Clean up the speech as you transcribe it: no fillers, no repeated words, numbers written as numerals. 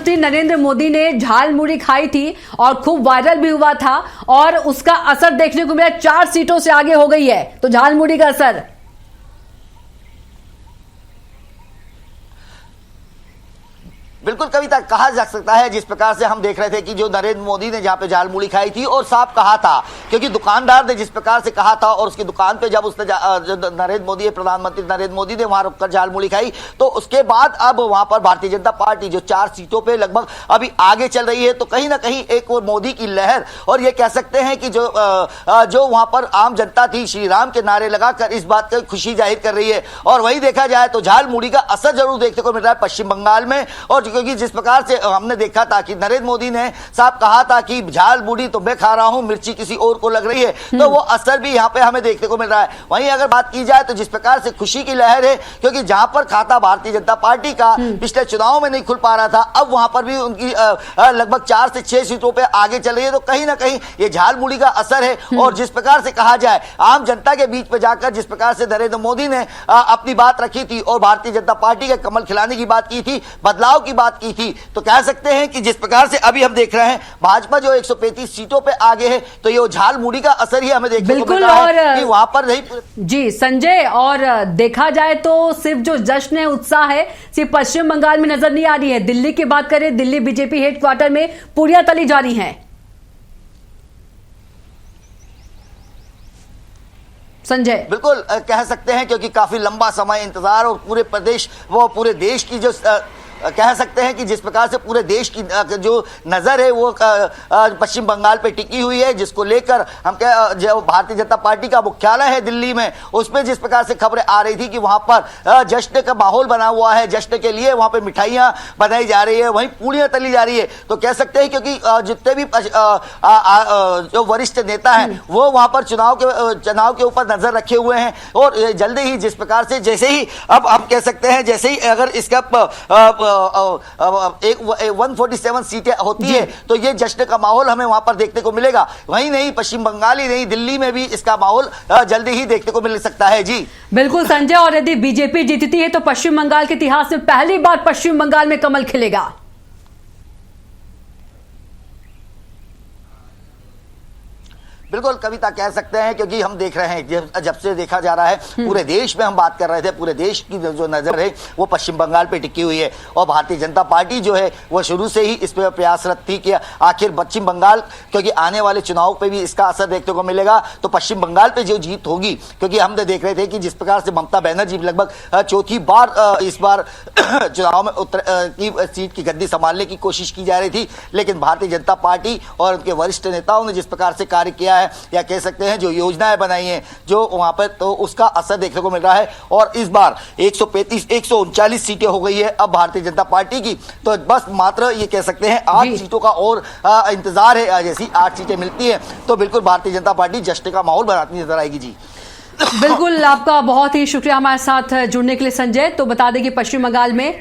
प्रधानमंत्री नरेंद्र मोदी ने झालमुड़ी खाई थी और खूब वायरल भी हुआ था और उसका असर देखने को मिला। 4 सीटों से आगे हो गई है, तो झालमुड़ी का असर। बिल्कुल कविता, कहा जा सकता है जिस प्रकार से हम देख रहे थे कि जो नरेंद्र मोदी ने जहां पे झालमुड़ी खाई थी और साफ कहा था, क्योंकि दुकानदार ने जिस प्रकार से कहा था और उसकी दुकान पे जब उसने नरेंद्र मोदी, प्रधानमंत्री नरेंद्र मोदी ने वहां रुककर झालमुड़ी खाई, तो उसके बाद अब वहां पर भारतीय जनता पार्टी जो 4 सीटों पे लगभग अभी आगे चल रही है, तो कहीं ना कहीं एक वो मोदी की लहर, और ये कह सकते हैं कि जो वहां पर आम जनता थी श्री राम के नारे लगाकर इस बात की खुशी जाहिर कर रही है। और वही देखा जाए तो झालमुड़ी का असर जरूर देखने को मिल रहा है पश्चिम बंगाल में। और क्योंकि जिस प्रकार से हमने देखा था कि नरेंद्र मोदी ने साफ कहा था कि झालमुड़ी तो मैं खा रहा हूं, मिर्ची किसी और को लग रही है, तो वो असर भी यहां पे हमें देखने को मिल रहा है। वहीं अगर बात की जाए तो जिस प्रकार से खुशी की लहर है, क्योंकि जहां पर खाता भारतीय जनता पार्टी का पिछले चुनाव में नहीं खुल पा रहा था, अब वहां पर भी उनकी लगभग 4 से 6 सीटों पर आगे चल रही है, तो कहीं ना कहीं ये झालमुड़ी का असर है। और जिस प्रकार से कहा जाए आम जनता के बीच में जाकर जिस प्रकार से नरेंद्र मोदी ने अपनी बात रखी थी और भारतीय जनता पार्टी के कमल खिलाने की बात की थी, बदलाव की बात की थी, तो कह सकते हैं कि जिस प्रकार से अभी हम देख रहे हैं भाजपा जो 135 सीटों पे आगे है, तो ये झालमुड़ी का असर ही हमें देखने को मिल रहा है कि वहां पर नहीं। जी संजय, और देखा जाए तो सिर्फ जो जश्न है, उत्साह है, सिर्फ पश्चिम बंगाल में नजर नहीं आ रही है। दिल्ली की बात करें, दिल्ली बीजेपी हेडक्वार्टर में पूरियां तली जा रही हैं। संजय, बिल्कुल कह सकते हैं, क्योंकि काफी लंबा समय इंतजार और पूरे देश की जो कह सकते हैं कि जिस प्रकार से पूरे देश की जो नजर है वो पश्चिम बंगाल पे टिकी हुई है, जिसको लेकर हम जो भारतीय जनता पार्टी का मुख्यालय है दिल्ली में, उसमें जिस प्रकार से खबरें आ रही थी कि वहां पर जश्न का माहौल बना हुआ है, जश्न के लिए वहां पे मिठाइयां बनाई जा रही है, वहीं पूड़ियां तली जा रही है। तो कह सकते हैं क्योंकि जितने भी जो वरिष्ठ नेता हैं वो वहां पर चुनाव के ऊपर नजर रखे हुए हैं, और जल्दी ही जिस प्रकार से जैसे ही अब हम कह सकते हैं जैसे ही अगर इसका 147 सीटें होती है तो ये जश्न का माहौल हमें वहां पर देखने को मिलेगा। वहीं नहीं, पश्चिम बंगाल ही नहीं, दिल्ली में भी इसका माहौल जल्दी ही देखने को मिल सकता है। जी बिल्कुल संजय, और यदि बीजेपी जीतती है तो पश्चिम बंगाल के इतिहास में पहली बार पश्चिम बंगाल में कमल खिलेगा। बिल्कुल कविता, कह सकते हैं, क्योंकि हम देख रहे हैं जब से देखा जा रहा है पूरे देश में, हम बात कर रहे थे पूरे देश की जो नजर है वो पश्चिम बंगाल पे टिकी हुई है। और भारतीय जनता पार्टी जो है वो शुरू से ही इस पर प्रयासरत थी कि आखिर पश्चिम बंगाल, क्योंकि आने वाले चुनाव पे भी इसका असर देखने को मिलेगा, तो पश्चिम बंगाल पे जो जीत होगी, क्योंकि हम देख रहे थे कि जिस प्रकार से ममता बनर्जी लगभग 4थी बार इस बार चुनाव में की सीट की गद्दी संभालने की कोशिश की जा रही थी, लेकिन भारतीय जनता पार्टी और उनके वरिष्ठ नेताओं ने जिस प्रकार से कार्य किया है, या कह सकते हैं जो योजनाएं बनाई हैं जो वहां पर, तो उसका असर देखने को मिल रहा है। और इस बार 139 सीटें हो गई है अब भारतीय जनता पार्टी की, तो बस मात्र ये कह सकते हैं 8 सीटों का और इंतजार है। जैसी 8 सीटें मिलती हैं तो बिल्कुल भारतीय जनता पार्टी जश्न का माहौल बनाती नजर आएगी। जी बिल्कुल, आपका बहुत ही शुक्रिया हमारे साथ जुड़ने के लिए संजय। तो बता दें कि पश्चिम बंगाल में